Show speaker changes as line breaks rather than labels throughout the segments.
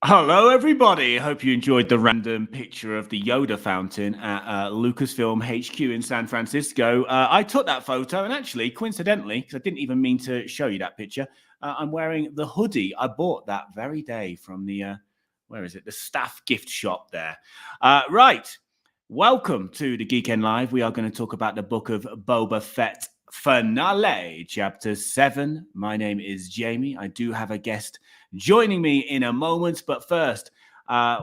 Hello, everybody. Hope you enjoyed the random picture of the Yoda fountain at Lucasfilm HQ in San Francisco. I took that photo, and actually, coincidentally, because I didn't even mean to show you that picture, I'm wearing the hoodie I bought that very day from the, where is it? The staff gift shop there. Right. Welcome to the Geeknd Live. We are going to talk about the book of Boba Fett finale, chapter 7. My name is Jamie. I do have a guest joining me in a moment, but first,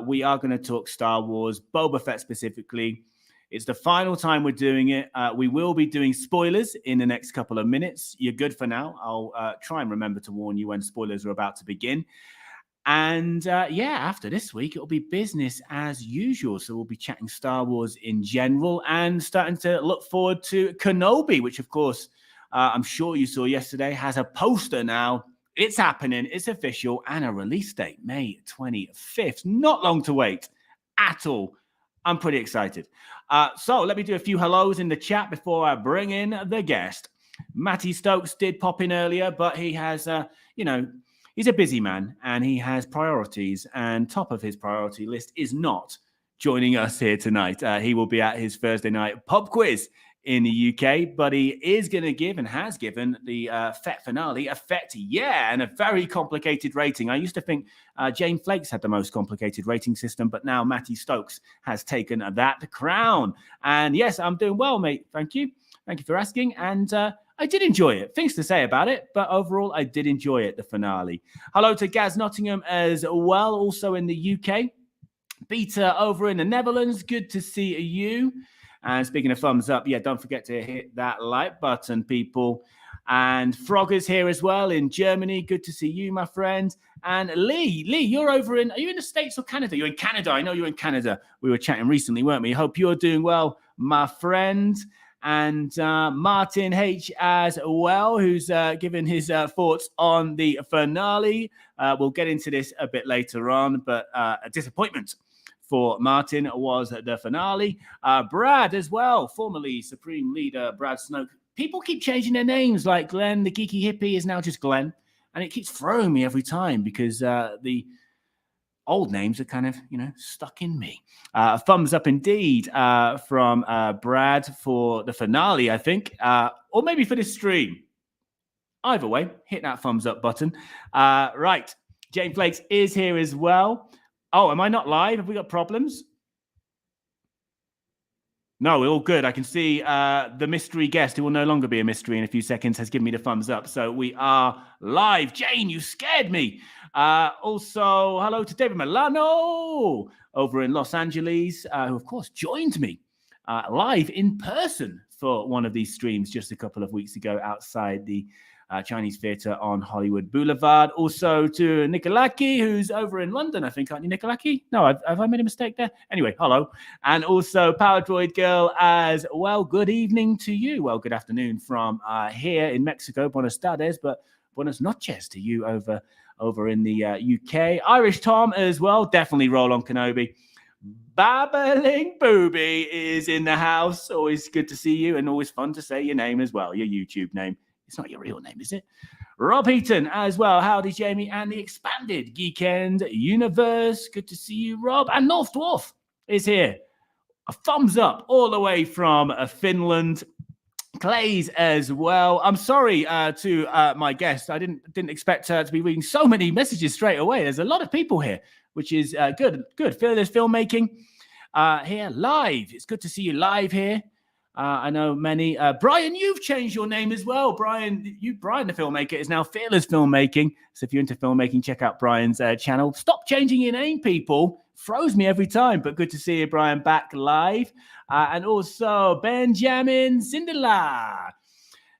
we are going to talk Star Wars, Boba Fett specifically. It's the final time we're doing it. We will be doing spoilers in the next couple of minutes. You're good for now. I'll try and remember to warn you when spoilers are about to begin. And after this week, it'll be business as usual. So we'll be chatting Star Wars in general and starting to look forward to Kenobi, which, of course, I'm sure you saw yesterday, has a poster now. It's happening. It's official. And a release date, May 25th. Not long to wait at all. I'm pretty excited. So let me do a few hellos in the chat before I bring in the guest. Matty Stokes did pop in earlier, but he has, he's a busy man and he has priorities. And top of his priority list is not joining us here tonight. He will be at his Thursday night pub quiz in the UK, but he is going to give and has given the Fett finale a Fett, and a very complicated rating. I used to think Jane Flakes had the most complicated rating system, but now Matty Stokes has taken that crown. And yes, I'm doing well, mate. Thank you. Thank you for asking. And I did enjoy it. Things to say about it, but overall, I did enjoy it, the finale. Hello to Gaz Nottingham as well, also in the UK. Peter over in the Netherlands, good to see you. And speaking of thumbs up, don't forget to hit that like button, people. And Frog is here as well in Germany. Good to see you, my friend. And Lee, you're over in, are you in the States or Canada? You're in Canada. I know you're in Canada. We were chatting recently, weren't we? Hope you're doing well, my friend. And Martin H as well, who's given his thoughts on the finale. We'll get into this a bit later on, but a disappointment for Martin was the finale. Brad as well, formerly Supreme Leader Brad Snoke. People keep changing their names, like Glenn, the geeky hippie, is now just Glenn. And it keeps throwing me every time because the old names are kind of, stuck in me. Thumbs up indeed from Brad for the finale, I think, or maybe for this stream. Either way, hit that thumbs up button. Right, Jane Flakes is here as well. Oh, am I not live? Have we got problems? No, we're all good. I can see the mystery guest, who will no longer be a mystery in a few seconds, has given me the thumbs up. So we are live. Jane, you scared me. Also, hello to David Milano over in Los Angeles, who, of course, joined me live in person for one of these streams just a couple of weeks ago outside the Chinese Theatre on Hollywood Boulevard. Also to Nikolaki, who's over in London, I think, aren't you, Nikolaki? No, have I made a mistake there? Anyway, hello. And also Power Droid Girl as well. Good evening to you. Well, good afternoon from here in Mexico. Buenos tardes, but buenos noches to you over in the UK. Irish Tom as well. Definitely roll on Kenobi. Babbling Booby is in the house. Always good to see you and always fun to say your name as well, your YouTube name. It's not your real name, is it? Rob Heaton as well. Howdy, Jamie, and the expanded Geeknd universe. Good to see you, Rob. And North Dwarf is here. A thumbs up all the way from Finland. Clay's as well. I'm sorry to my guest. I didn't expect to be reading so many messages straight away. There's a lot of people here, which is good. There's filmmaking here live. It's good to see you live here. I know many. Brian, you've changed your name as well. Brian the filmmaker is now Fearless Filmmaking. So if you're into filmmaking, check out Brian's channel. Stop changing your name, people. Throws me every time, but good to see you, Brian, back live. And also Benjamin Sindela.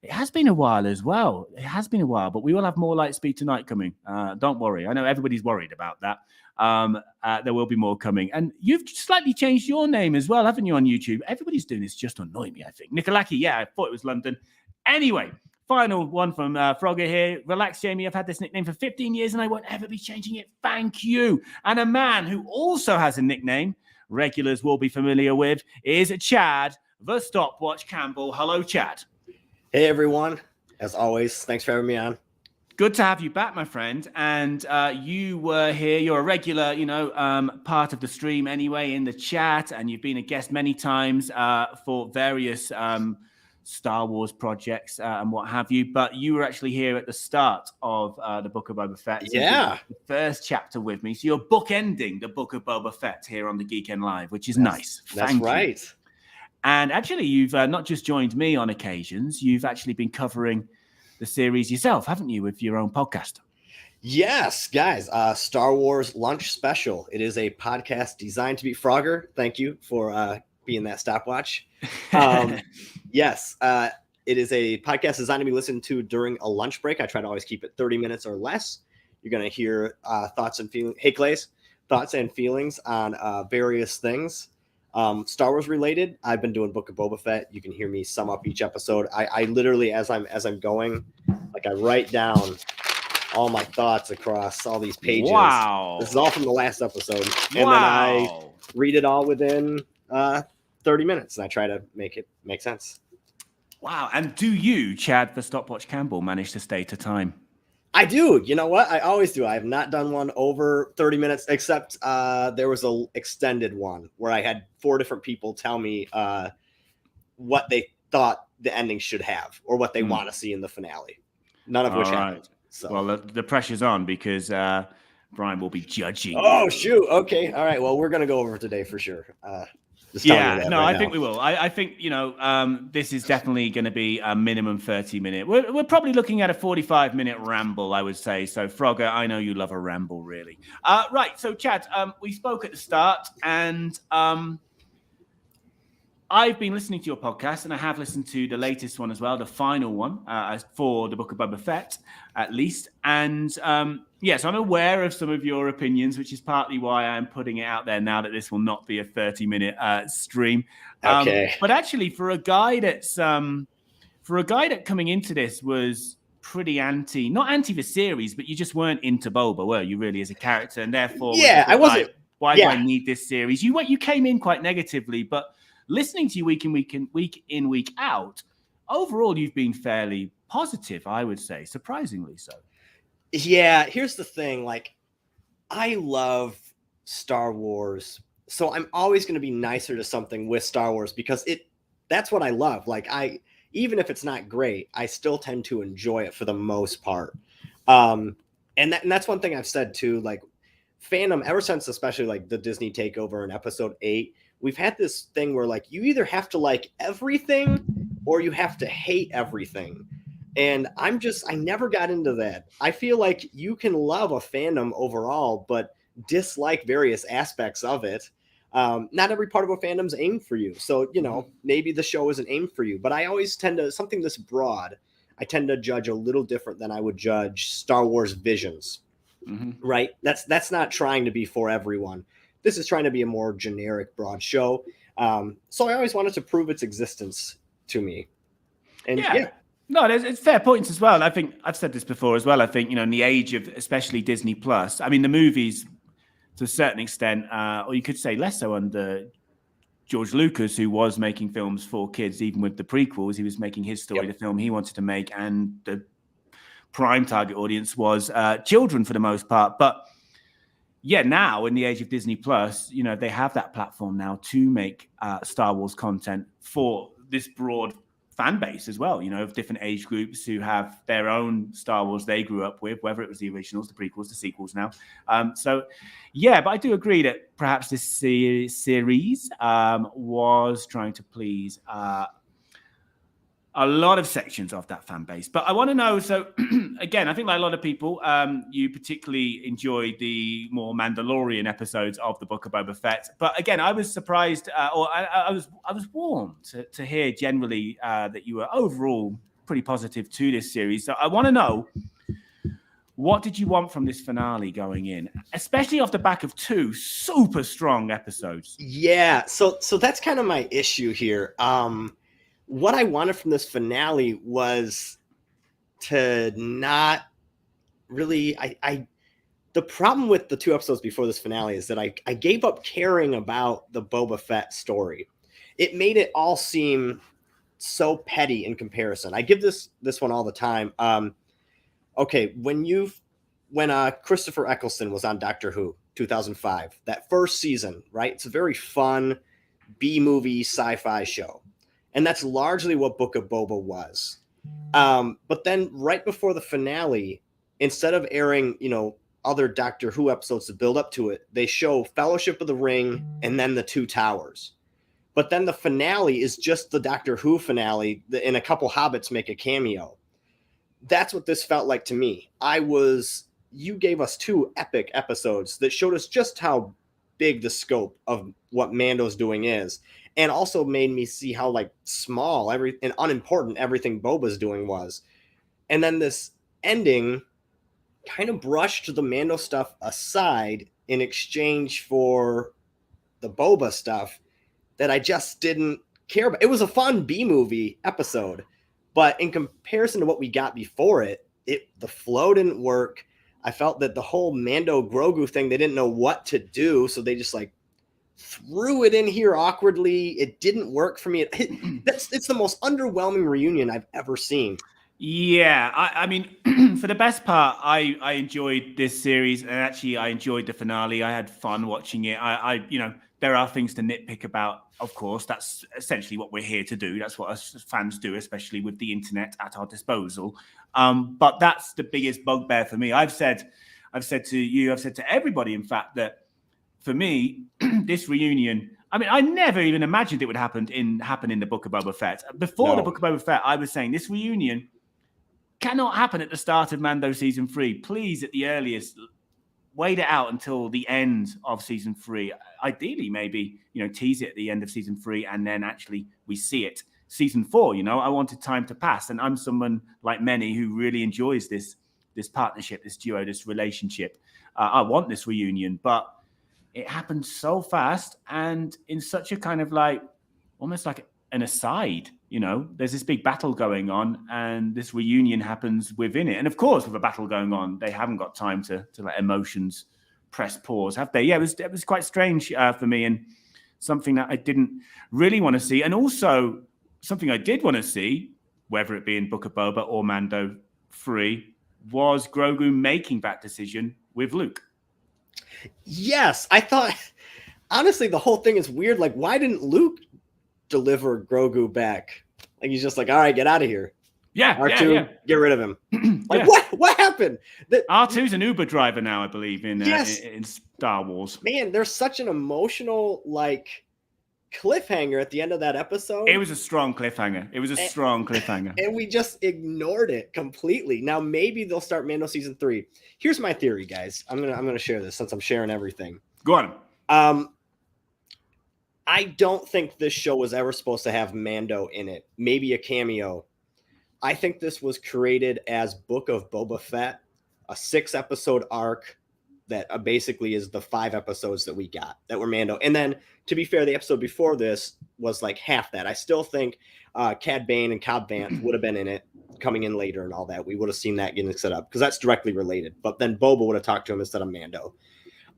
It has been a while as well. It has been a while, but we will have more Lightspeed tonight coming. Don't worry. I know everybody's worried about that. There will be more coming. And you've slightly changed your name as well, haven't you, on YouTube? Everybody's doing this just to annoy me, I think. Nikolaki, I thought it was London. Anyway, final one from Frogger here. Relax, Jamie. I've had this nickname for 15 years and I won't ever be changing it. Thank you. And a man who also has a nickname regulars will be familiar with is Chad, the Stopwatch Campbell. Hello, Chad.
Hey, everyone. As always, thanks for having me on.
Good to have you back, my friend. And you were here. You're a regular, part of the stream anyway in the chat, and you've been a guest many times for various Star Wars projects and what have you. But you were actually here at the start of the Book of Boba Fett.
Yeah,
the first chapter with me. So you're bookending the Book of Boba Fett here on the Geeknd Live, which is nice.
That's right.
You. And actually, you've not just joined me on occasions. You've actually been covering the series yourself, haven't you, with your own podcast?
Yes, guys. Star Wars Lunch Special. It is a podcast designed to be Frogger. Thank you for being that stopwatch. Yes, it is a podcast designed to be listened to during a lunch break. I try to always keep it 30 minutes or less. You're going to hear thoughts and feelings. Hey, Clays, thoughts and feelings on various things. Star Wars related. I've been doing Book of Boba Fett. You can hear me sum up each episode. I literally, as I'm going, like I write down all my thoughts across all these pages.
Wow.
This is all from the last episode. And then I read it all within 30 minutes and I try to make it make sense.
Wow. And do you, Chad the Stopwatch Campbell, manage to stay to time?
I do. You know what? I always do. I have not done one over 30 minutes, except there was an extended one where I had 4 different people tell me what they thought the ending should have or what they want to see in the finale. None of which happened. So.
Well, the pressure's on because Brian will be judging.
Oh, shoot. Okay. All right. Well, we're going to go over today for sure.
I think we will. I think, this is definitely going to be a minimum 30-minute. We're probably looking at a 45-minute ramble, I would say. So, Frogger, I know you love a ramble, really. Right. So, Chad, we spoke at the start, and I've been listening to your podcast, and I have listened to the latest one as well, the final one for the Book of Boba Fett, at least. And yes, I'm aware of some of your opinions, which is partly why I'm putting it out there now that this will not be a 30-minute stream.
Okay.
But actually, for a guy that coming into this was pretty not anti the series, but you just weren't into Boba, were you, really, as a character? And therefore,
I wasn't.
Like, why do I need this series? You came in quite negatively, but listening to you week in, week out, overall, you've been fairly positive, I would say, surprisingly so.
Yeah, here's the thing. Like, I love Star Wars, so I'm always going to be nicer to something with Star Wars because that's what I love. Like, even if it's not great, I still tend to enjoy it for the most part. And that's one thing I've said too. Like, fandom, ever since especially like the Disney takeover in Episode 8. We've had this thing where like you either have to like everything or you have to hate everything. And I never got into that. I feel like you can love a fandom overall, but dislike various aspects of it. Not every part of a fandom's aimed for you. So, maybe the show isn't aimed for you, but I always tend to, something this broad, I tend to judge a little different than I would judge Star Wars Visions, right? That's not trying to be for everyone. This is trying to be a more generic, broad show. So I always wanted to prove its existence to me. And
No, it's fair points as well. I think I've said this before as well. I think, in the age of especially Disney Plus, I mean, the movies to a certain extent, or you could say less so under George Lucas, who was making films for kids, even with the prequels, he was making his story, the film he wanted to make. And the prime target audience was children for the most part. But yeah, now in the age of Disney Plus, they have that platform now to make Star Wars content for this broad fan base as well, of different age groups who have their own Star Wars they grew up with, whether it was the originals, the prequels, the sequels now. But I do agree that perhaps this series was trying to please a lot of sections of that fan base. But I want to know, so again, I think like a lot of people, you particularly enjoyed the more Mandalorian episodes of the Book of Boba Fett. But again, I was surprised, or I was warmed to hear generally that you were overall pretty positive to this series. So I want to know, what did you want from this finale going in, especially off the back of 2 super strong episodes?
Yeah, so that's kind of my issue here. What I wanted from this finale was to not really, the problem with the 2 episodes before this finale is that I gave up caring about the Boba Fett story. It made it all seem so petty in comparison. I give this one all the time. Okay, when Christopher Eccleston was on Doctor Who, 2005, that first season, right? It's a very fun B-movie sci-fi show. And that's largely what Book of Boba was. But then right before the finale, instead of airing, other Doctor Who episodes to build up to it, they show Fellowship of the Ring and then the Two Towers. But then the finale is just the Doctor Who finale, and a couple hobbits make a cameo. That's what this felt like to me. You gave us two epic episodes that showed us just how big the scope of what Mando's doing is, and also made me see how like small and unimportant everything Boba's doing was. And then this ending kind of brushed the Mando stuff aside in exchange for the Boba stuff that I just didn't care about. It was a fun B-movie episode, but in comparison to what we got before it, the flow didn't work. I felt that the whole Mando Grogu thing, they didn't know what to do, so they just like threw it in here awkwardly. It didn't work for me. It's the most underwhelming reunion I've ever seen.
Yeah, I mean, for the best part, I enjoyed this series, and actually, I enjoyed the finale. I had fun watching it. There are things to nitpick about. Of course, that's essentially what we're here to do. That's what us fans do, especially with the internet at our disposal. But that's the biggest bugbear for me. I've said to you, I've said to everybody, in fact, that for me, this reunion, I mean, I never even imagined it would happen in the Book of Boba Fett. Before the Book of Boba Fett, I was saying this reunion cannot happen at the start of Mando season 3. Please, at the earliest, wait it out until the end of season 3. Ideally, maybe, tease it at the end of season 3, and then actually we see it. Season 4, I wanted time to pass, and I'm someone like many who really enjoys this partnership, this duo, this relationship. I want this reunion, but it happened so fast and in such a kind of like, almost like an aside. There's this big battle going on, and this reunion happens within it. And of course, with a battle going on, they haven't got time to let emotions press pause, have they? Yeah, it was quite strange for me, and something that I didn't really want to see. And also something I did want to see, whether it be in Book of Boba or Mando 3, was Grogu making that decision with Luke.
Yes, I thought, honestly, the whole thing is weird. Like, why didn't Luke deliver Grogu back? Like, he's just like, all right, get out of here.
Yeah,
R2, get rid of him. Like, what happened?
R2's an Uber driver now, I believe, in Star Wars.
Man, there's such an emotional, like, cliffhanger at the end of that episode.
It was a strong cliffhanger.
And we just ignored it completely. Now, maybe they'll start Mando season 3. Here's my theory, guys. I'm gonna share this since I'm sharing everything.
Go on.
I don't think this show was ever supposed to have Mando in it. Maybe a cameo. I think this was created as Book of Boba Fett, a 6-episode arc that basically is the 5 episodes that we got that were Mando. And then, to be fair, the episode before this was like half that. I still think Cad Bane and Cobb Vanth would have been in it, coming in later and all that. We would have seen that getting set up because that's directly related. But then Boba would have talked to him instead of Mando.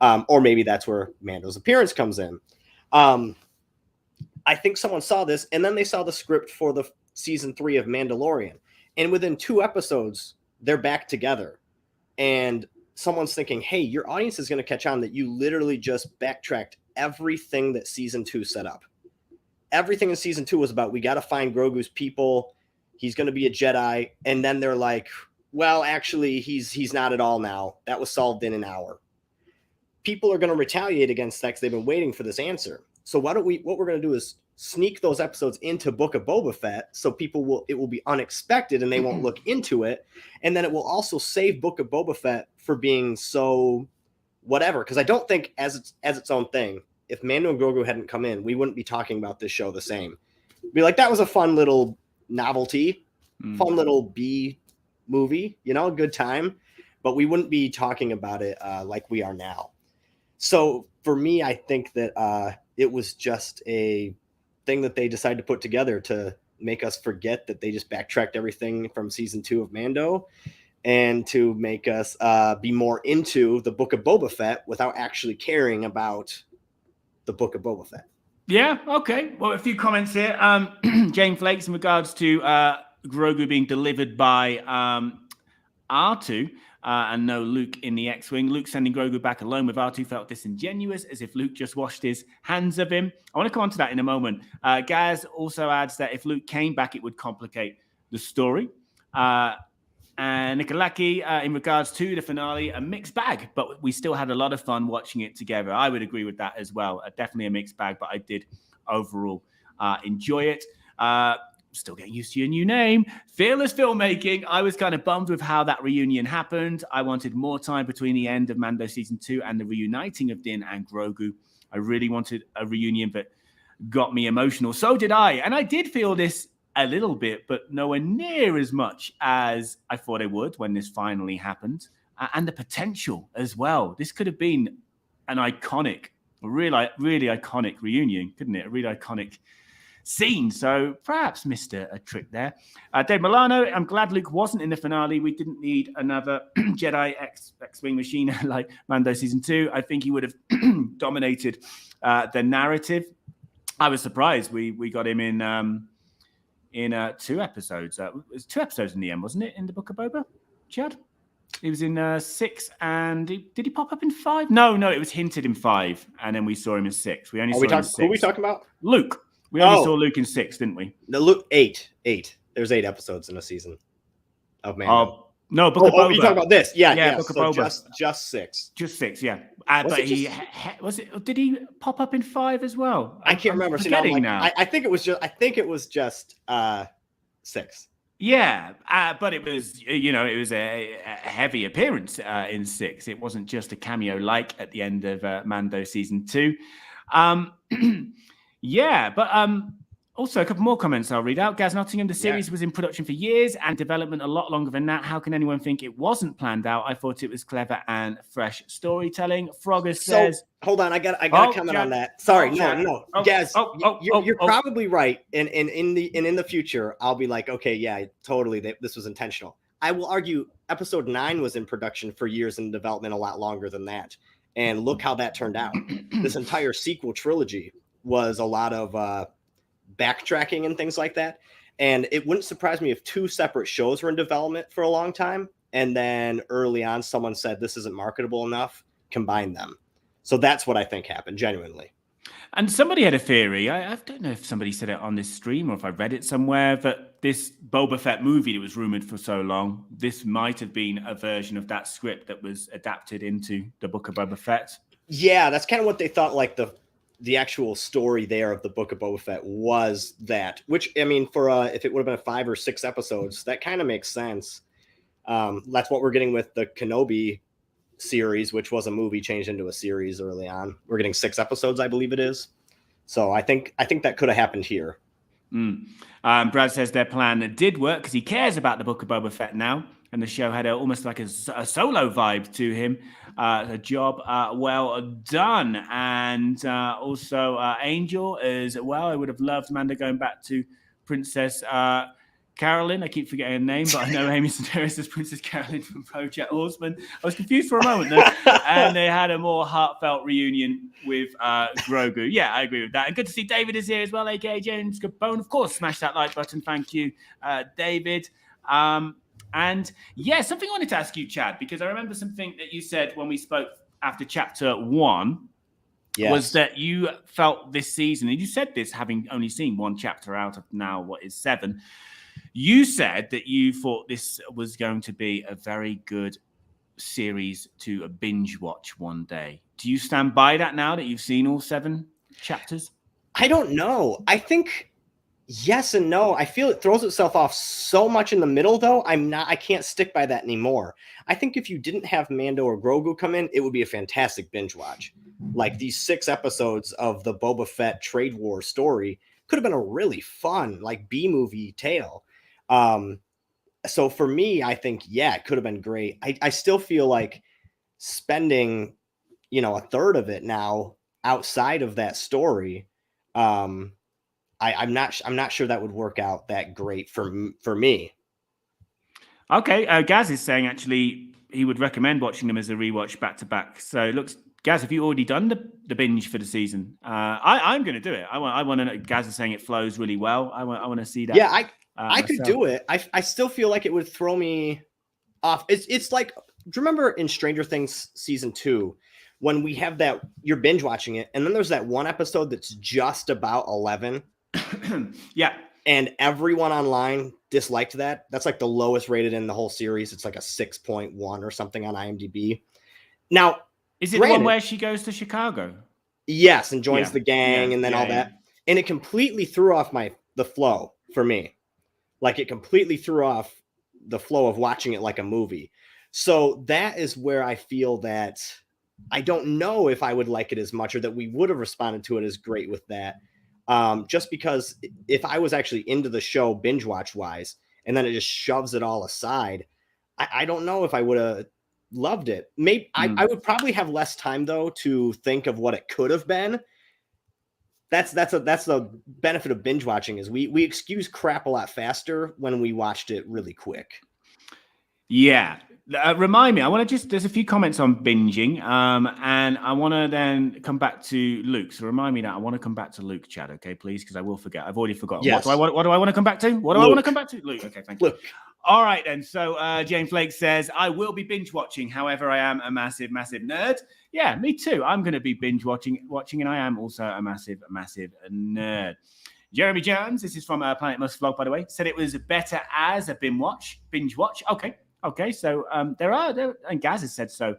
Or maybe that's where Mando's appearance comes in. I think someone saw this, and then they saw the script for the season 3 of Mandalorian. And within 2 episodes, they're back together. And someone's thinking, hey, your audience is going to catch on that you literally just backtracked everything that season 2 set up. Everything in season 2 was about, we got to find Grogu's people. He's going to be a Jedi. And then they're like, well, actually, he's not at all now. That was solved in an hour. People are going to retaliate against that because they've been waiting for this answer. So what we're going to do is sneak those episodes into Book of Boba Fett, so it will be unexpected and they won't look into it. And then it will also save Book of Boba Fett for being so whatever. Because I don't think as its own thing, if Mando and Grogu hadn't come in, we wouldn't be talking about this show the same. Be like, that was a fun little novelty, fun little B movie, a good time. But we wouldn't be talking about it like we are now. So for me, I think that it was just a thing that they decided to put together to make us forget that they just backtracked everything from season 2 of Mando, and to make us be more into the Book of Boba Fett without actually caring about the Book of Boba Fett.
Yeah, okay. Well, a few comments here. Jane Flakes in regards to Grogu being delivered by R2 and no Luke in the X-Wing. Luke sending Grogu back alone with R2 felt disingenuous, as if Luke just washed his hands of him. I want to come on to that in a moment. Gaz also adds that if Luke came back, it would complicate the story. And Nikolaki, in regards to the finale, a mixed bag, but we still had a lot of fun watching it together. I would agree with that as well. Definitely a mixed bag, but I did overall enjoy it. Still getting used to your new name. Fearless Filmmaking. I was kind of bummed with how that reunion happened. I wanted more time between the end of Mando Season 2 and the reuniting of Din and Grogu. I really wanted a reunion that got me emotional. So did I. And I did feel this a little bit, but nowhere near as much as I thought I would when this finally happened. And the potential as well. This could have been an iconic, really iconic reunion, couldn't it? A really iconic scene. So perhaps missed a trick there. Dave Milano, I'm glad Luke wasn't in the finale. We didn't need another Jedi X-Wing machine like Mando Season 2. I think he would have dominated the narrative. I was surprised we got him in 2 episodes. It was 2 episodes in the end, wasn't it, in the Book of Boba, Chad? He was in 6, and did he pop up in 5? No, it was hinted in 5, and then we saw him in 6. We only saw him in 6.
Who are we talking about?
Luke. We only saw Luke in 6, didn't we?
No, Luke 8. There's 8 episodes in a season of Mando.
No, Book of Boba.
You talking about this? Yeah.
Book of Boba.
Just 6.
Just 6, yeah. But he was it? Did he pop up in 5 as well?
I can't remember.
Forgetting now.
I think it was just 6.
Yeah, but it was it was a heavy appearance in 6. It wasn't just a cameo like at the end of Mando Season 2. Yeah, but also a couple more comments I'll read out. Gaz Nottingham, the series was in production for years and development a lot longer than that. How can anyone think it wasn't planned out? I thought it was clever and fresh storytelling. Frogger says...
Hold on, I got to comment on that. Sorry, no. Gaz, you're probably right. And in the future, I'll be like, okay, yeah, totally, this was intentional. I will argue Episode 9 was in production for years and development a lot longer than that. And look how that turned out. This entire sequel trilogy was a lot of backtracking and things like that. And it wouldn't surprise me if 2 separate shows were in development for a long time. And then early on, someone said, this isn't marketable enough, combine them. So that's what I think happened, genuinely.
And somebody had a theory. I don't know if somebody said it on this stream or if I read it somewhere, that this Boba Fett movie that was rumored for so long, this might have been a version of that script that was adapted into the Book of Boba Fett.
Yeah, that's kind of what they thought, like the actual story there of the Book of Boba Fett was that, which, I mean, for if it would have been 5 or 6 episodes, that kind of makes sense. That's what we're getting with the Kenobi series, which was a movie changed into a series early on. We're getting 6 episodes, I believe it is. So I think that could have happened here.
Brad says their plan did work because he cares about the Book of Boba Fett now, and the show had almost like a solo vibe to him. A job well done. And also Angel as well. I would have loved Mando going back to Princess Carolyn. I keep forgetting her name, but I know Amy Sedaris as Princess Carolyn from BoJack Horseman. I was confused for a moment though. And they had a more heartfelt reunion with Grogu. Yeah, I agree with that. And good to see David is here as well, aka James Gabone. Of course, smash that like button. Thank you, David. And yeah, something I wanted to ask you, Chad, because I remember something that you said when we spoke after chapter 1 was that you felt this season, and you said this having only seen 1 chapter out of now what is 7. You said that you thought this was going to be a very good series to binge watch one day. Do you stand by that now that you've seen all 7 chapters?
I don't know. I think yes and no. I feel it throws itself off so much in the middle, though. I can't stick by that anymore. I think if you didn't have Mando or Grogu come in, it would be a fantastic binge watch. Like these 6 episodes of the Boba Fett trade war story could have been a really fun, like B-movie tale. So for me, I think, yeah, it could have been great. I still feel like spending, a third of it now outside of that story, I'm not sure that would work out that great for me. Okay,
Gaz is saying actually he would recommend watching them as a rewatch back to back. So it looks, Gaz, have you already done the binge for the season? I'm going to do it. I want to know. Gaz is saying it flows really well. I want to see that.
Yeah, I could do it. I still feel like it would throw me off. It's like, do you remember in Stranger Things season 2 when we have that you're binge watching it, and then there's that one episode that's just about 11?
Yeah.
And everyone online disliked that. That's like the lowest rated in the whole series. It's like a 6.1 or something on IMDb. Now,
is it the one where she goes to Chicago?
Yes, and joins the gang and then all that. And it completely threw off the flow for me. Like, it completely threw off the flow of watching it like a movie. So that is where I feel that I don't know if I would like it as much, or that we would have responded to it as great with that. Just because if I was actually into the show binge watch wise, and then it just shoves it all aside, I don't know if I would have loved it. Maybe I would probably have less time though to think of what it could have been. That's the benefit of binge watching, is we excuse crap a lot faster when we watched it really quick.
Yeah. Remind me, there's a few comments on binging, and I want to then come back to Luke. So remind me that I want to come back to Luke, Chad, okay, please, because I will forget. I've already forgotten.
Yes.
What do I want to come back to? What do I want to come back to? Luke, okay, thank you.
Luke.
All right, then. So Jane Flake says, I will be binge watching. However, I am a massive, massive nerd. Yeah, me too. I'm going to be binge watching, and I am also a massive, massive nerd. Jeremy Jones, this is from Planet Musk Vlog, by the way, said it was better as a binge watch. Okay, so there, and Gaz has said so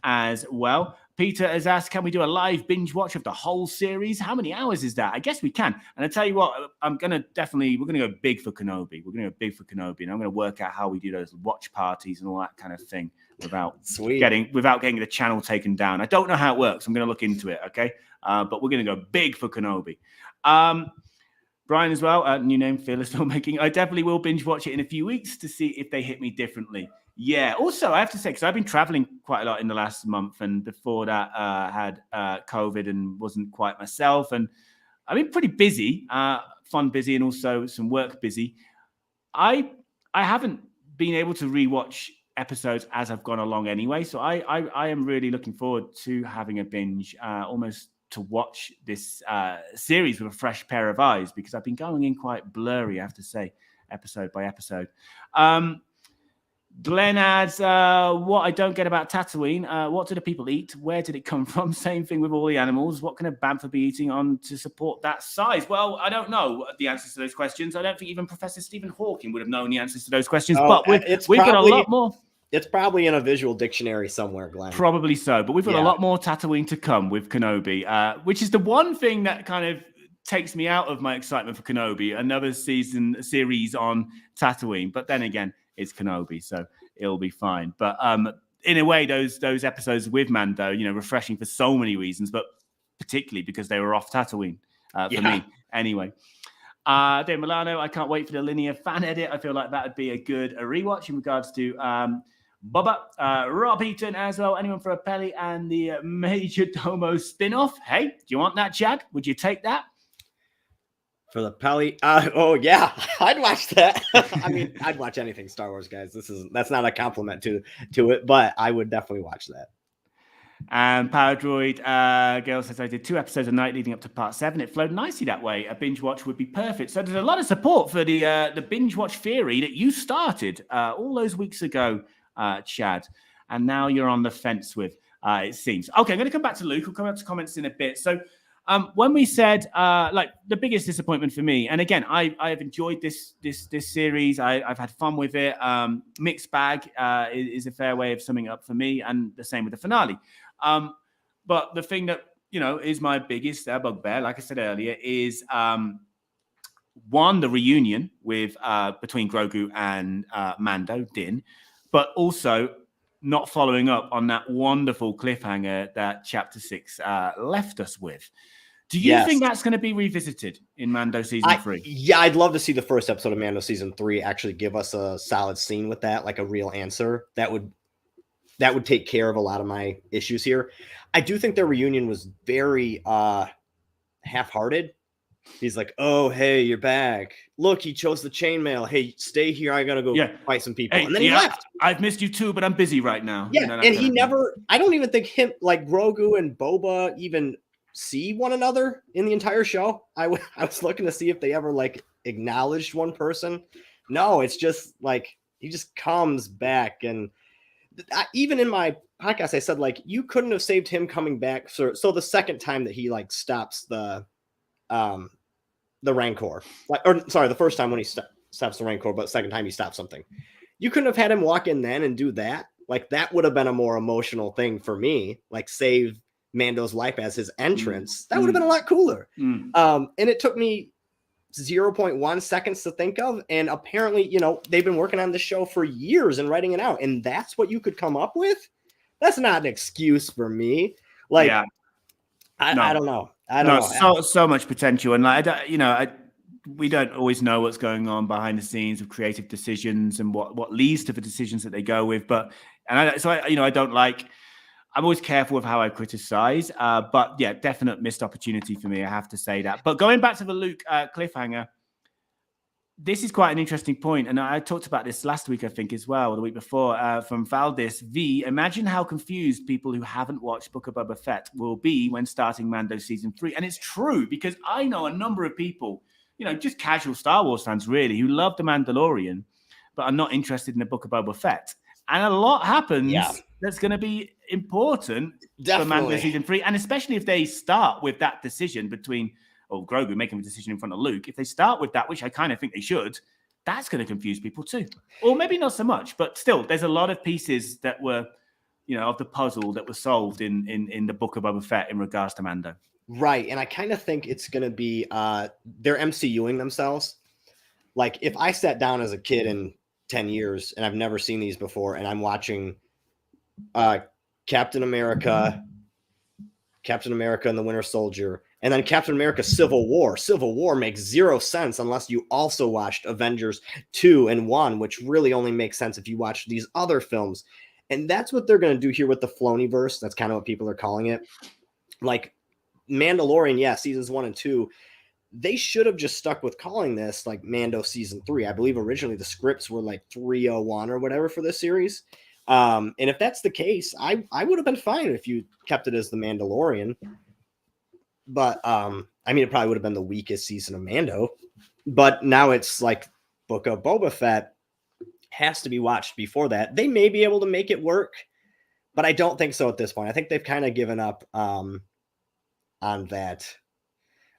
as well. Peter has asked, can we do a live binge watch of the whole series? How many hours is that? I guess we can. And I tell you what, we're going to go big for Kenobi. And I'm going to work out how we do those watch parties and all that kind of thing without getting the channel taken down. I don't know how it works. I'm going to look into it, okay? But we're going to go big for Kenobi. Brian as well, new name, Fearless Filmmaking. I definitely will binge watch it in a few weeks to see if they hit me differently. Yeah. Also, I have to say, because I've been traveling quite a lot in the last month, and before that, had COVID and wasn't quite myself, and I've been pretty busy, fun busy, and also some work busy. I haven't been able to rewatch episodes as I've gone along anyway, so I am really looking forward to having a binge, almost to watch this series with a fresh pair of eyes, because I've been going in quite blurry, I have to say, episode by episode. Glenn adds, what I don't get about Tatooine, what do the people eat? Where did it come from? Same thing with all the animals. What can a bantha be eating on to support that size? Well, I don't know the answers to those questions. I don't think even Professor Stephen Hawking would have known the answers to those questions, but we've got a lot more.
It's probably in a visual dictionary somewhere, Glenn.
Probably so, but we've got a lot more Tatooine to come with Kenobi, which is the one thing that kind of takes me out of my excitement for Kenobi, another series on Tatooine. But then again, it's Kenobi, so it'll be fine. But in a way, those episodes with Mando, refreshing for so many reasons, but particularly because they were off Tatooine for me anyway. Dave Milano, I can't wait for the linear fan edit. I feel like that would be a good rewatch in regards to Boba. Rob Eaton as well. Anyone for a Pelly and the Major Domo spin-off? Hey, do you want that, Chad? Would you take that?
For the Pelly? Oh, yeah. I'd watch that. I mean, I'd watch anything Star Wars, guys. That's not a compliment to it, but I would definitely watch that.
And Power Droid Gail says, I did 2 episodes a night leading up to part 7. It flowed nicely that way. A binge watch would be perfect. So there's a lot of support for the binge watch theory that you started all those weeks ago, Chad. And now you're on the fence with, it seems. Okay, I'm going to come back to Luke. We'll come back to comments in a bit. So when we said, like, the biggest disappointment for me, and again, I've enjoyed this series. I've had fun with it. Mixed bag is a fair way of summing it up for me, and the same with the finale. But the thing that, is my biggest bugbear, like I said earlier, is one, the reunion with between Grogu and Mando, Din, but also not following up on that wonderful cliffhanger that Chapter 6 left us with. Do you think that's going to be revisited in Mando Season 3?
Yeah, I'd love to see the first episode of Mando Season 3 actually give us a solid scene with that, like a real answer. That would take care of a lot of my issues here. I do think their reunion was very half-hearted. He's like, oh, hey, you're back. Look, he chose the chainmail. Hey, stay here. I got to go fight some people. Hey, and then he left.
I've missed you too, but I'm busy right now.
Yeah, and he never, I don't even think him, like Grogu and Boba even see one another in the entire show. I was looking to see if they ever like acknowledged one person. No, it's just like He just comes back. And even in my podcast, I said, like, you couldn't have saved him coming back. So the second time that he like stops the Rancor, like, or sorry, the first time when he stops the Rancor, but second time he stops something. You couldn't have had him walk in then and do that. Like, that would have been a more emotional thing for me. Like, save Mando's life as his entrance. That would have been a lot cooler. And it took me 0.1 seconds to think of. And apparently, you know, they've been working on this show for years and writing it out. And that's what you could come up with? That's not an excuse for me. Like, I don't know. I don't know.
So much potential. And like, we don't always know what's going on behind the scenes of creative decisions and what leads to the decisions that they go with. But I don't like. I'm always careful with how I criticize. But yeah, definite missed opportunity for me. I have to say that. But going back to the Luke cliffhanger, this is quite an interesting point, and I talked about this last week, I think, as well, or the week before, from Valdis V. Imagine how confused people who haven't watched Book of Boba Fett will be when starting Mando Season 3. And it's true, because I know a number of people, you know, just casual Star Wars fans, really, who love The Mandalorian, but are not interested in the Book of Boba Fett. And a lot happens that's going to be important for Mando Season 3, and especially if they start with that decision between... or Grogu making a decision in front of Luke, if they start with that, which I kind of think they should, that's going to confuse people too. Or maybe not so much, but still, there's a lot of pieces that were, you know, of the puzzle that were solved in the Book of Boba Fett in regards to Mando.
Right, and I kind of think it's going to be, they're MCUing themselves. Like, if I sat down as a kid in 10 years, and I've never seen these before, and I'm watching Captain America and the Winter Soldier, and then Captain America Civil War. Civil War makes zero sense unless you also watched Avengers 2 and 1, which really only makes sense if you watch these other films. And that's what they're going to do here with the Filoniverse. That's kind of what people are calling it. Like, Mandalorian, seasons 1 and 2, they should have just stuck with calling this like Mando Season 3. I believe originally the scripts were like 301 or whatever for this series. And if that's the case, I would have been fine if you kept it as the Mandalorian. But I mean, it probably would have been the weakest season of Mando. But now it's like Book of Boba Fett has to be watched before that. They may be able to make it work, but I don't think so at this point. I think they've kind of given up on that,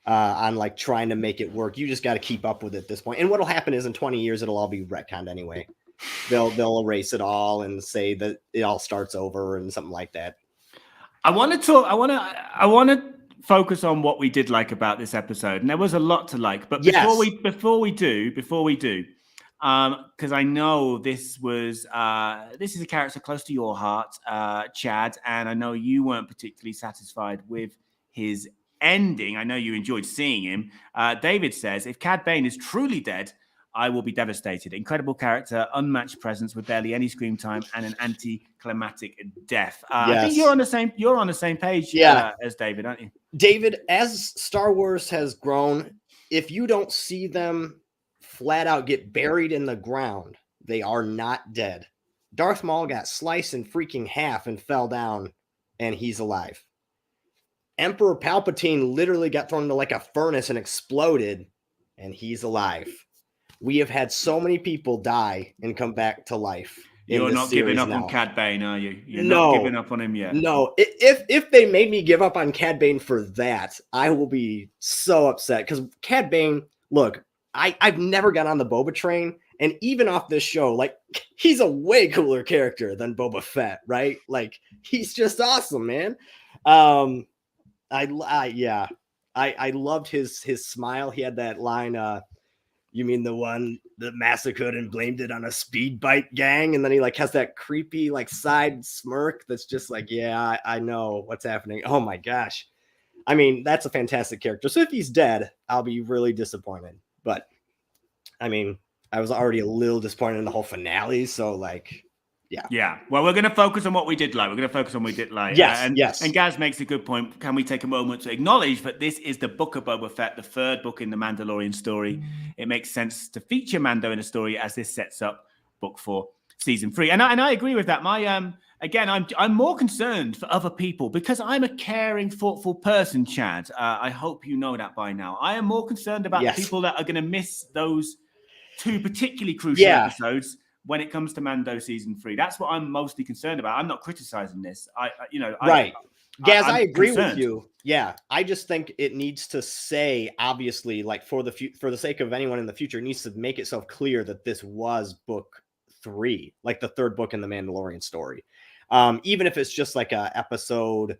on like trying to make it work. You just got to keep up with it at this point. And what'll happen is in 20 years, it'll all be retconned anyway. They'll erase it all and say that it all starts over and something like that.
I want to focus on what we did like about this episode, and there was a lot to like. But before we do, because I know this is a character close to your heart, Chad, and I know you weren't particularly satisfied with his ending. I know you enjoyed seeing him. David says, if Cad Bane is truly dead, I will be devastated. Incredible character, unmatched presence with barely any screen time, and an anticlimactic death. I think you're on the same page as David, aren't you?
David, as Star Wars has grown, if you don't see them flat out get buried in the ground, they are not dead. Darth Maul got sliced in freaking half and fell down, and he's alive. Emperor Palpatine literally got thrown into like a furnace and exploded, and he's alive. We have had so many people die and come back to life.
You're not giving up on Cad Bane, are you? You're not giving up on him yet.
No. If they made me give up on Cad Bane for that, I will be so upset. Because Cad Bane, look, I've never got on the Boba train. And even off this show, like, he's a way cooler character than Boba Fett, right? Like, he's just awesome, man. I loved his smile. He had that line, you mean the one that massacred and blamed it on a speed bike gang? And then he like has that creepy like side smirk that's just like, yeah, I know what's happening. Oh my gosh. I mean, that's a fantastic character. So if he's dead, I'll be really disappointed. But I mean, I was already a little disappointed in the whole finale. So like, yeah.
Well, we're going to focus on what we did like.
Yes.
And Gaz makes a good point. Can we take a moment to acknowledge that this is the Book of Boba Fett, the third book in the Mandalorian story? It makes sense to feature Mando in a story as this sets up book 4, season 3. And I agree with that. I'm more concerned for other people because I'm a caring, thoughtful person, Chad. I hope you know that by now. I am more concerned about the people that are going to miss those 2 particularly crucial episodes when it comes to Mando season 3. That's what I'm mostly concerned about. I'm not criticizing this.
Right. Gaz, I agree
concerned.
with you. Yeah, I just think it needs to say, obviously, like for the sake of anyone in the future, it needs to make itself clear that this was book 3, like the third book in the Mandalorian story. Even if it's just like a episode,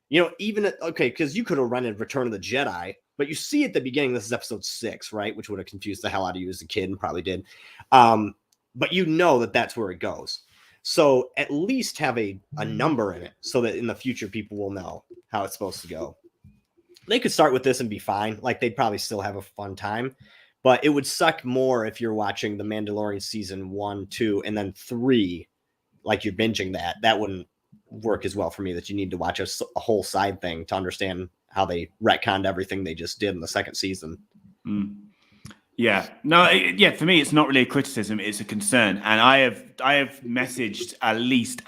because you could have rented Return of the Jedi, but you see at the beginning, this is episode 6, right? Which would have confused the hell out of you as a kid and probably did. But that's where it goes. So at least have a number in it so that in the future people will know how it's supposed to go. They could start with this and be fine. Like they'd probably still have a fun time, but it would suck more if you're watching The Mandalorian season 1, 2, and then 3, like you're binging that. That wouldn't work as well for me, that you need to watch a whole side thing to understand how they retconned everything they just did in the second season.
Yeah, no, for me, it's not really a criticism; it's a concern. And I have messaged at least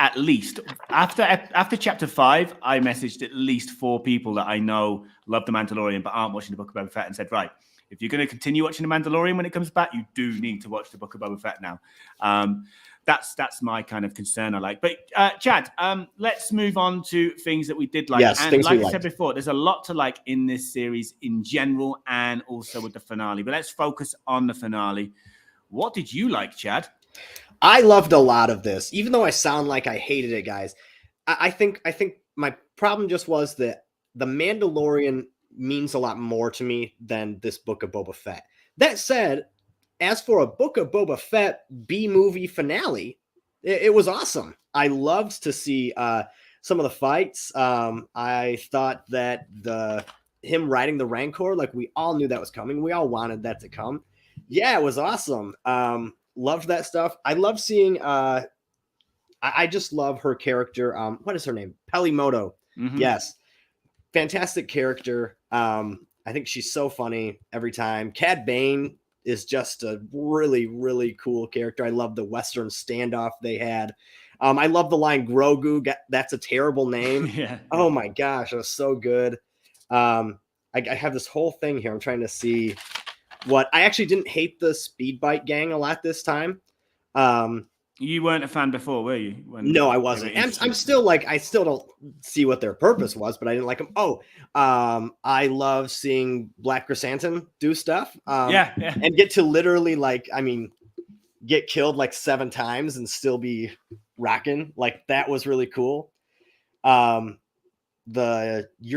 after chapter 5, I messaged at least 4 people that I know love The Mandalorian but aren't watching the Book of Boba Fett, and said, right, if you're going to continue watching The Mandalorian when it comes back, you do need to watch the Book of Boba Fett now. That's my kind of concern I like. But Chad, let's move on to things that we did like.
Yes,
and
things
like
we
I said before, there's a lot to like in this series in general and also with the finale. But let's focus on the finale. What did you like, Chad?
I loved a lot of this, even though I sound like I hated it, guys. I think my problem just was that The Mandalorian means a lot more to me than this Book of Boba Fett. That said, as for a Book of Boba Fett B-movie finale, it was awesome. I loved to see some of the fights. I thought that him riding the Rancor, like we all knew that was coming. We all wanted that to come. Yeah, it was awesome. Loved that stuff. I love seeing. I just love her character. What is her name? Pelimoto.
Mm-hmm.
Yes, fantastic character. I think she's so funny every time. Cad Bane is just a really, really cool character. I love the Western standoff they had. I love the line Grogu. That's a terrible name.
Yeah.
Oh my gosh, it was so good. I have this whole thing here. I'm trying to see what I actually didn't hate the Speedbite gang a lot this time.
You weren't a fan before, were you?
No, I wasn't. And I'm still like, I still don't see what their purpose was, but I didn't like them. I love seeing Black Chrysanthemum do stuff. And get to literally get killed like 7 times and still be rocking. Like that was really cool. You're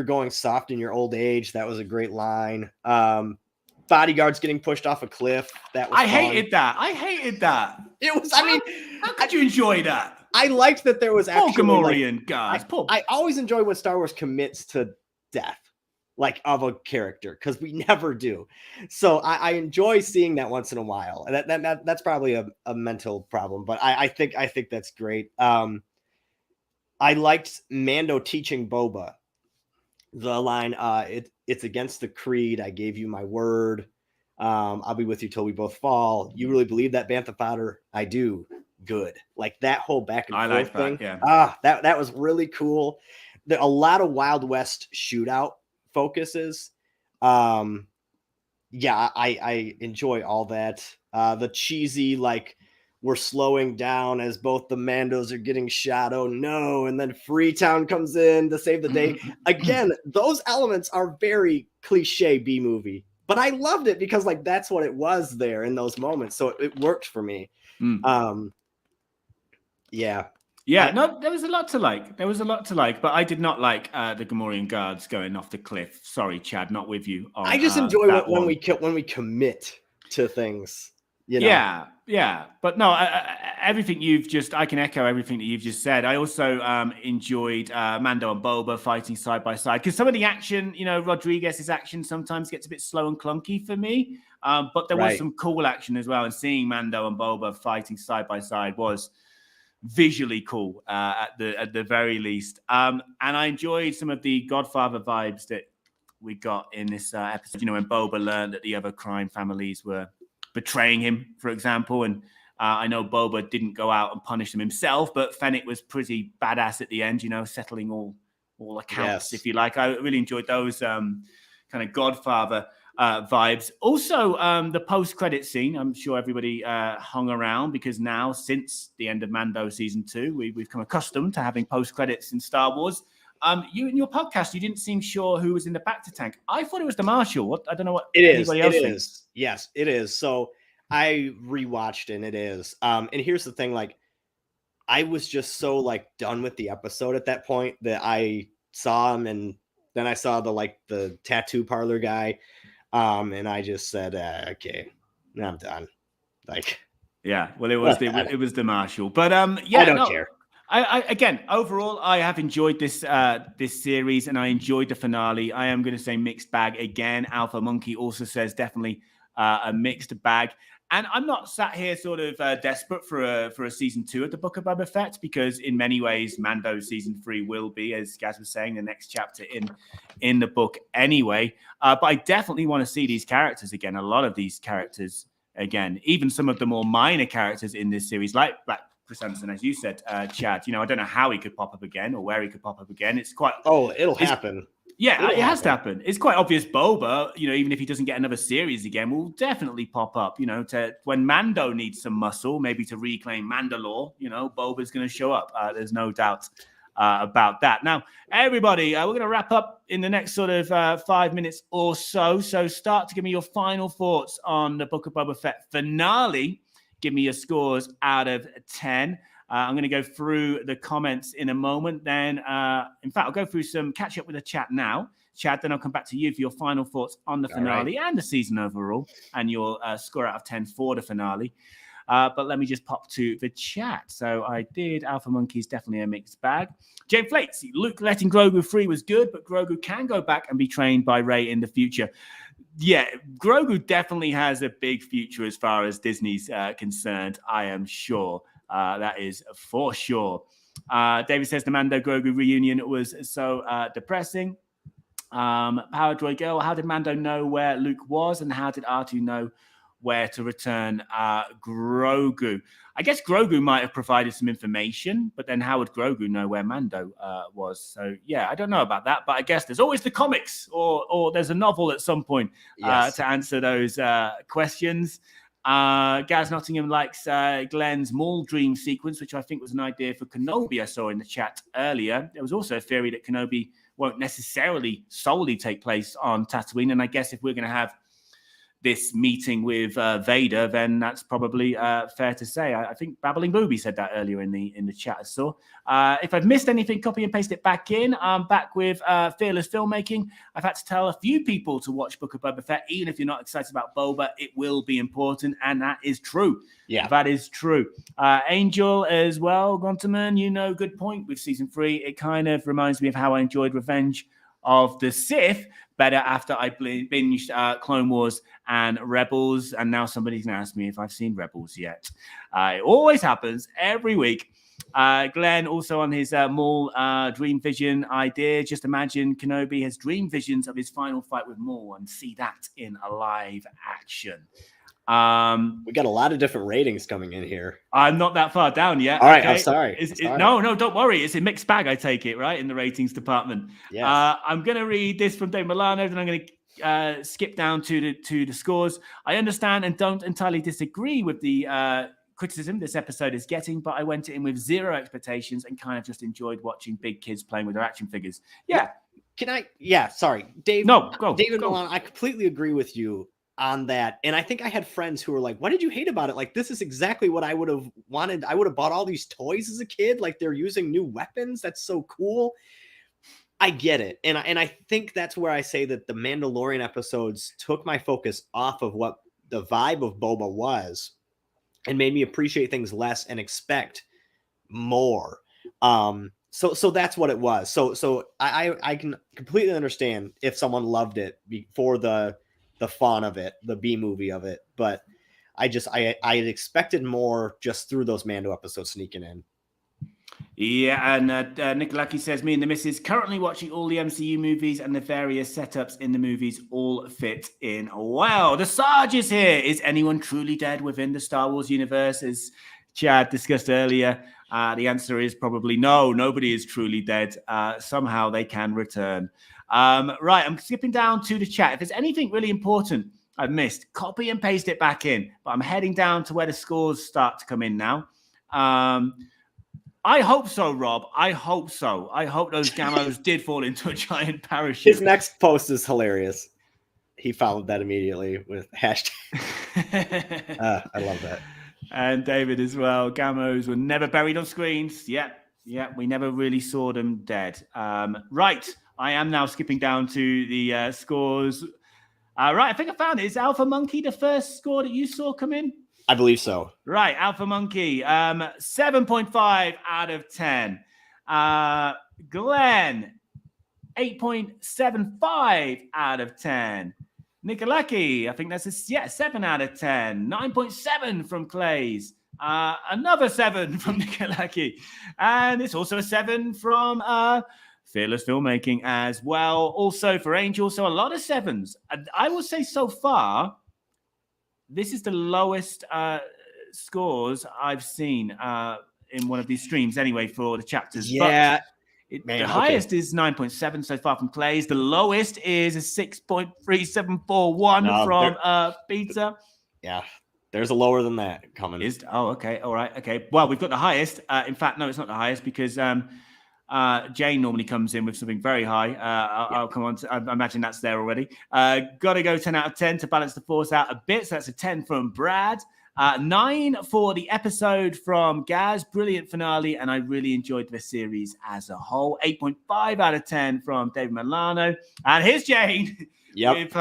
going soft in your old age. That was a great line. Bodyguards getting pushed off a cliff. That was fun.
hated that.
It was,
how could you enjoy that?
I liked that there was actually
Gamorrean guys.
I always enjoy when Star Wars commits to death, like of a character, because we never do. So I enjoy seeing that once in a while. That's probably a mental problem, but I think that's great. I liked Mando teaching Boba the line, it's against the creed. I gave you my word. I'll be with you till we both fall. You really believe that, Bantha Fodder? I do. Good. Like that whole back and forth thing. Yeah. That was really cool. A lot of Wild West shootout focuses. I enjoy all that. The cheesy, like, we're slowing down as both the Mandos are getting shot. Oh no. And then Freetown comes in to save the day. Again, those elements are very cliche B-movie, but I loved it because like, that's what it was there in those moments. So it worked for me.
No, there was a lot to like. But I did not like the Gamorrean guards going off the cliff. Sorry, Chad, not with you.
I just enjoy when we commit to things. You know?
Yeah. But no, I can echo everything that you've just said. I also enjoyed Mando and Boba fighting side by side because some of the action, Rodriguez's action sometimes gets a bit slow and clunky for me. But there was some cool action as well. And seeing Mando and Boba fighting side by side was visually cool at the very least. And I enjoyed some of the Godfather vibes that we got in this episode. When Boba learned that the other crime families were betraying him, for example. And I know Boba didn't go out and punish them himself, but Fennec was pretty badass at the end, settling all accounts, if you like. I really enjoyed those kind of Godfather vibes. Also, the post-credit scene, I'm sure everybody hung around because now, since the end of Mando Season 2, we've become accustomed to having post-credits in Star Wars. You in your podcast, you didn't seem sure who was in the Bacta tank. I thought it was the Marshal. I don't know what anybody else thinks.
Yes, it is. So I rewatched and it is. And here's the thing, like, I was just so like done with the episode at that point that I saw him, and then I saw the tattoo parlor guy. And I just said, okay, I'm done. Like,
yeah, well, it was the Marshal, but yeah,
I don't care.
I again, overall, I have enjoyed this series, and I enjoyed the finale. I am going to say mixed bag again. Alpha Monkey also says definitely a mixed bag. And I'm not sat here sort of desperate for a season 2 of the Book of Boba Fett, because in many ways, Mando season 3 will be, as Gaz was saying, the next chapter in the book anyway. But I definitely want to see these characters again. A lot of these characters again, even some of the more minor characters in this series, like Black Chrysanthemum, as you said, Chad. You know, I don't know how he could pop up again or where he could pop up again. It's quite.
Oh, it'll happen.
Yeah, it has to happen. It's quite obvious Boba, you know, even if he doesn't get another series again, will definitely pop up, you know, to when Mando needs some muscle, maybe to reclaim Mandalore, you know, Boba's going to show up. There's no doubt about that. Now, everybody, we're going to wrap up in the next sort of 5 minutes or so. So start to give me your final thoughts on the Book of Boba Fett finale. Give me your scores out of 10. I'm going to go through the comments in a moment. Then, in fact, I'll go through some catch up with the chat now. Chad, then I'll come back to you for your final thoughts on the finale and the season overall, and your score out of 10 for the finale. But let me just pop to the chat. So I did. Alpha Monkey is definitely a mixed bag. Jane Flates, Luke letting Grogu free was good, but Grogu can go back and be trained by Rey in the future. Yeah, Grogu definitely has a big future as far as Disney's concerned, I am sure. That is for sure. David says the Mando Grogu reunion was so depressing. Power Droid Girl, how did Mando know where Luke was, and how did R2 know where to return Grogu? I guess Grogu might have provided some information, but then how would Grogu know where Mando was? So yeah, I don't know about that, but I guess there's always the comics or there's a novel at some point to answer those questions. Gaz Nottingham likes Glenn's Maul dream sequence, which I think was an idea for Kenobi. I saw in the chat earlier. There was also a theory that Kenobi won't necessarily solely take place on Tatooine. And I guess if we're going to have this meeting with Vader, then that's probably fair to say. I think Babbling Booby said that earlier in the chat I saw. If I've missed anything, copy and paste it back in. I'm back with Fearless Filmmaking. I've had to tell a few people to watch Book of Boba Fett. Even if you're not excited about Boba, it will be important, and that is true. Yeah, that is true. Angel as well, Gontaman, you know, good point with season 3. It kind of reminds me of how I enjoyed Revenge of the Sith better after I binged Clone Wars and Rebels, and now somebody's going to ask me if I've seen Rebels yet. It always happens every week. Glenn also on his Maul dream vision idea. Just imagine Kenobi has dream visions of his final fight with Maul and see that in a live action.
We got a lot of different ratings coming in here.
I'm not that far down yet.
All right, I'm sorry.
No, don't worry. It's a mixed bag, I take it, right, in the ratings department.
Yes.
I'm going to read this from Dave Milano, then I'm going to skip down to the scores. I understand and don't entirely disagree with the criticism this episode is getting, but I went in with zero expectations and kind of just enjoyed watching big kids playing with their action figures. Yeah.
Can I? Yeah, sorry. Dave.
No, go.
David
go.
Milano, I completely agree with you on that. And I think I had friends who were like, what did you hate about it? Like, this is exactly what I would have wanted. I would have bought all these toys as a kid. Like, they're using new weapons. That's so cool. I get it. And I think that's where I say that the Mandalorian episodes took my focus off of what the vibe of Boba was and made me appreciate things less and expect more. So that's what it was. So I can completely understand if someone loved it for the fun of it, the B movie of it, but I had expected more just through those Mando episodes sneaking in.
Yeah, and Nikolaki says, me and the missus currently watching all the MCU movies, and the various setups in the movies all fit in well. The Sarge is here. Is anyone truly dead within the Star Wars universe? As Chad discussed earlier, the answer is probably no. Nobody is truly dead. Somehow they can return. Right, I'm skipping down to the chat. If there's anything really important I've missed, copy and paste it back in. But I'm heading down to where the scores start to come in now. I hope so, Rob. I hope so. I hope those Gamos did fall into a giant parachute.
His next post is hilarious. He followed that immediately with hashtag. I love that.
And David as well. Gamos were never buried on screens. Yeah, we never really saw them dead. Right, I am now skipping down to the scores. Right, I think I found it. Is Alpha Monkey the first score that you saw come in?
I believe so.
Right, Alpha Monkey, 7.5 out of 10. Glenn, 8.75 out of 10. Nikolaki, I think that's 7 out of 10. 9.7 from Clays. Another 7 from Nikolaki. And it's also a 7 from Fearless Filmmaking as well. Also for Angel, so a lot of 7s. And I will say so far, this is the lowest scores I've seen in one of these streams anyway for the chapters.
Yeah.
But the highest is 9.7 so far from Clays. The lowest is a 6.3741 from Peter.
Yeah. There's a lower than that coming.
Okay. All right. Okay. Well, we've got the highest. In fact, no, it's not the highest because Jane normally comes in with something very high. I'll come on. I imagine that's there already. Got to go 10 out of 10 to balance the force out a bit. So that's a 10 from Brad. 9 for the episode from Gaz. Brilliant finale. And I really enjoyed the series as a whole. 8.5 out of 10 from David Milano. And here's Jane with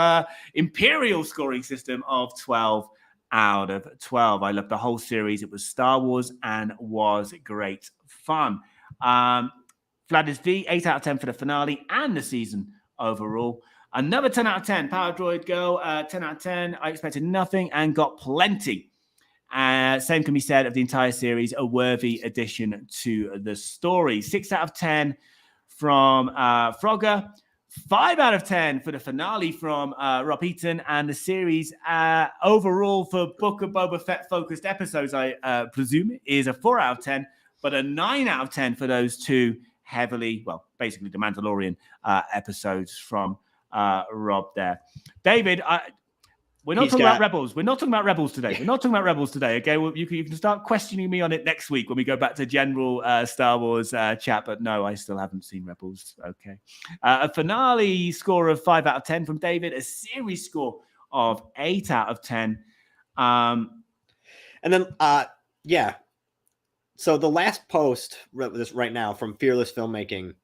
Imperial scoring system of 12 out of 12. I loved the whole series. It was Star Wars and was great fun. Vladis V, 8 out of 10 for the finale and the season overall. Another 10 out of 10. Power Droid Girl, 10 out of 10. I expected nothing and got plenty. Same can be said of the entire series, a worthy addition to the story. 6 out of 10 from Frogger. 5 out of 10 for the finale from Rob Eaton. And the series overall for Book of Boba Fett focused episodes, I presume, is a 4 out of 10. But a 9 out of 10 for those two basically the Mandalorian episodes from Rob there. David, we're not talking about Rebels. We're not talking about Rebels today. Okay, well, you can start questioning me on it next week when we go back to general Star Wars chat. But no, I still haven't seen Rebels. Okay, a finale score of 5 out of 10 from David. A series score of 8 out of 10.
And then So the last post right now from Fearless Filmmaking,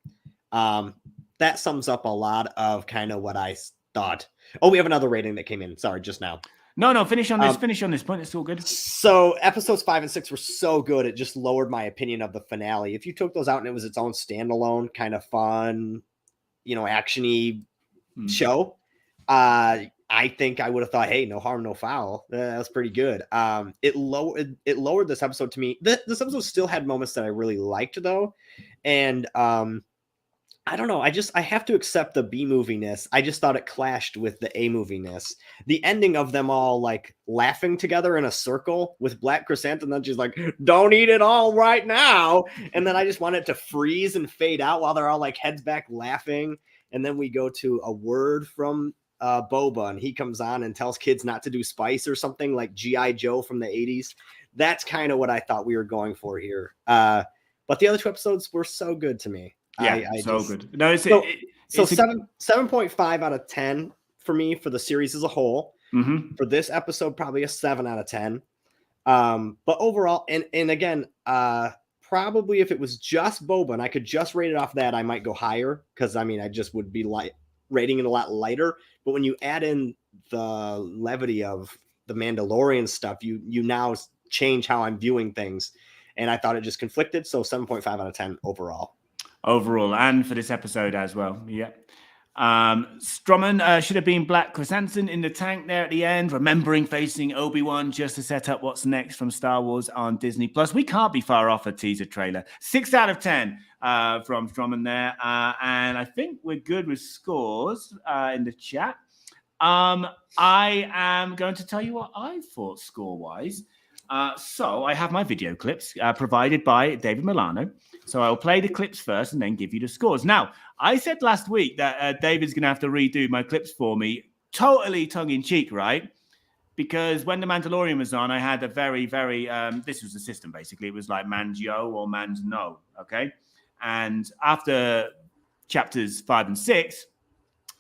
that sums up a lot of kind of what I thought. Oh, we have another rating that came in. Sorry, just now.
No, finish on this. Finish on this point. It's all good.
So episodes 5 and 6 were so good, it just lowered my opinion of the finale. If you took those out and it was its own standalone kind of fun, action-y show, I think I would have thought, hey, no harm, no foul. That's pretty good. It lowered this episode to me. This episode still had moments that I really liked, though. And I don't know. I have to accept the B moviness. I just thought it clashed with the A moviness. The ending of them all like laughing together in a circle with Black Chrysanthemum, then she's like, "Don't eat it all right now." And then I just want it to freeze and fade out while they're all like heads back laughing. And then we go to a word from Boba, and he comes on and tells kids not to do spice or something like G.I. Joe from the 80s. That's kind of what I thought we were going for here. But the other two episodes were so good to me.
Yeah, good. No, it's
7.5 out of 10 for me for the series as a whole.
Mm-hmm.
For this episode, probably a 7 out of 10. But overall, and again, probably if it was just Boba and I could just rate it off that, I might go higher because I just would be rating it a lot lighter. But when you add in the levity of the Mandalorian stuff, you now change how I'm viewing things. And I thought it just conflicted. So 7.5 out of 10 overall.
And for this episode as well. Yeah. Strumman should have been Black Chrysanthemum in the tank there at the end, remembering facing Obi-Wan just to set up what's next from Star Wars on Disney Plus. We can't be far off a teaser trailer. 6 out of 10 from Strumman there. And I think we're good with scores in the chat. I am going to tell you what I thought score-wise. So I have my video clips provided by David Milano. So I'll play the clips first and then give you the scores. Now, I said last week that David's going to have to redo my clips for me, totally tongue-in-cheek, right? Because when The Mandalorian was on, I had a very, very, this was the system, basically. It was like man's yo or man's no, okay? And after chapters 5 and 6,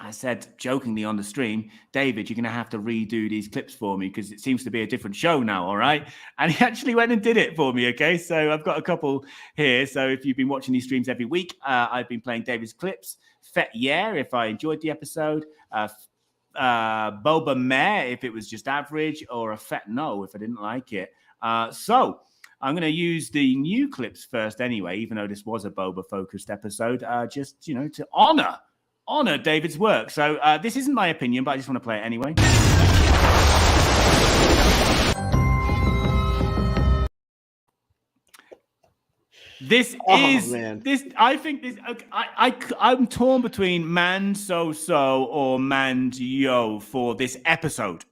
I said jokingly on the stream, David, you're going to have to redo these clips for me because it seems to be a different show now, all right? And he actually went and did it for me, okay? So I've got a couple here. So if you've been watching these streams every week, I've been playing David's clips. Fett yeah, if I enjoyed the episode. Boba meh, if it was just average. Or a Fett no, if I didn't like it. So I'm going to use the new clips first anyway, even though this was a Boba-focused episode, just, you know, to honor David's work. So this isn't my opinion, but I just want to play it anyway. This is this. I think this. I'm torn between man so or man yo for this episode,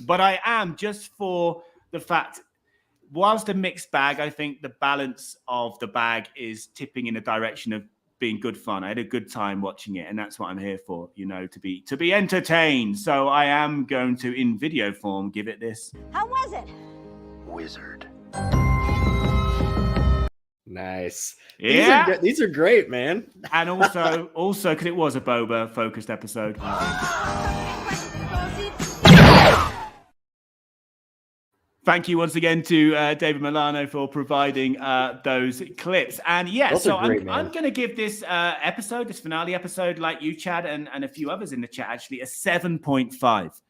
but I am just for the fact. Whilst a mixed bag, I think the balance of the bag is tipping in the direction of being good fun. I had a good time watching it, and that's what I'm here for, you know, to be entertained. So I am going to, in video form, give it this.
How was it?
Wizard.
Nice.
Yeah.
These are great, man.
And also because it was a Boba focused episode. Thank you once again to David Milano for providing those clips. And yeah, those so I'm going to give this episode, this finale episode, like you, Chad, and a few others in the chat, actually, a 7.5.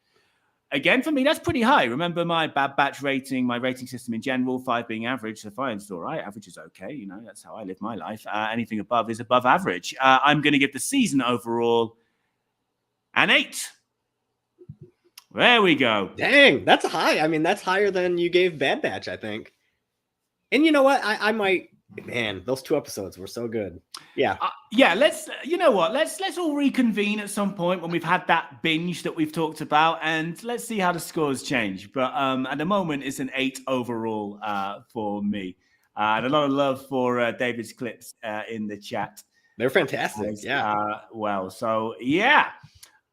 Again, for me, that's pretty high. Remember my Bad Batch rating, my rating system in general, 5 being average. So 5 is all right. Average is okay. You know, that's how I live my life. Anything above is above average. I'm going to give the season overall an 8. There we go.
Dang, that's high. I mean, that's higher than you gave Bad Batch, I think. And you know what? I might, man, those 2 episodes were so good. Yeah.
Yeah, let's, you know what? Let's all reconvene at some point when we've had that binge that we've talked about, and let's see how the scores change. But at the moment, it's an 8 overall for me. And a lot of love for David's clips in the chat.
They're fantastic. Yeah.
Well, so yeah.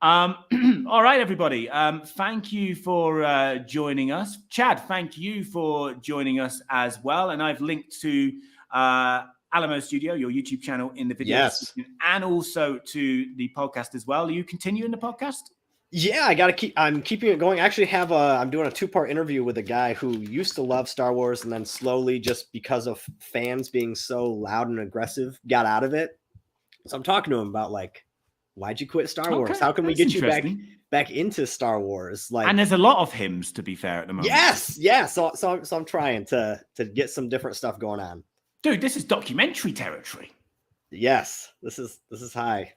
All right, everybody. Thank you for joining us. Chad, thank you for joining us as well. And I've linked to Alamo Studio, your YouTube channel, in the video description, and also to the podcast as well. Are you continuing the podcast?
Yeah, I'm keeping it going. I actually I'm doing a 2-part interview with a guy who used to love Star Wars and then slowly, just because of fans being so loud and aggressive, got out of it. So I'm talking to him about, like, why'd you quit Star Wars? How can we get you back into Star Wars? Like,
and there's a lot of hymns, to be fair, at the moment.
Yes, yeah. So I'm trying to get some different stuff going on.
Dude, this is documentary territory.
Yes, this is high.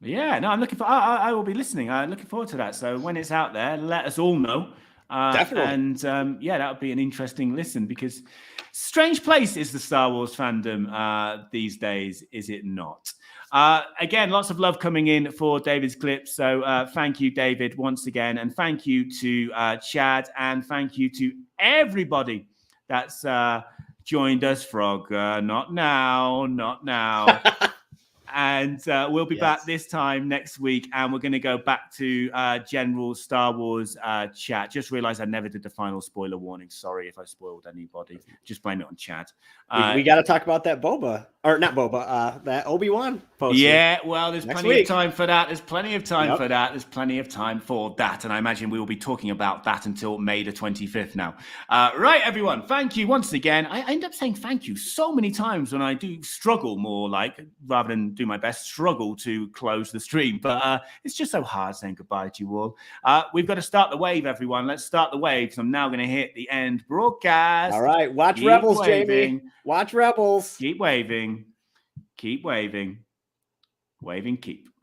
Yeah, no, I'm looking for. I will be listening. I'm looking forward to that. So when it's out there, let us all know.
Definitely.
And yeah, that would be an interesting listen, because strange place is the Star Wars fandom these days, is it not? Again, lots of love coming in for David's clips. So thank you, David, once again. And thank you to Chad. And thank you to everybody that's joined us. Frog, not now. And we'll be back this time next week. And we're going to go back to general Star Wars chat. Just realized I never did the final spoiler warning. Sorry if I spoiled anybody. Just blame it on Chad.
We got to talk about that Boba, or not Boba, that Obi-Wan poster.
Yeah, well, there's plenty of time for that. There's plenty of time for that. There's plenty of time for that. And I imagine we will be talking about that until May the 25th now. Right, everyone. Thank you once again. I end up saying thank you so many times when I do struggle more, like, rather than do my best, struggle to close the stream. But it's just so hard saying goodbye to you all. We've got to start the wave, everyone. Let's start the wave, because I'm now going to hit the end broadcast.
All right. Watch Rebels, Jamie. Watch Rebels.
Keep waving. Keep waving. Waving, keep.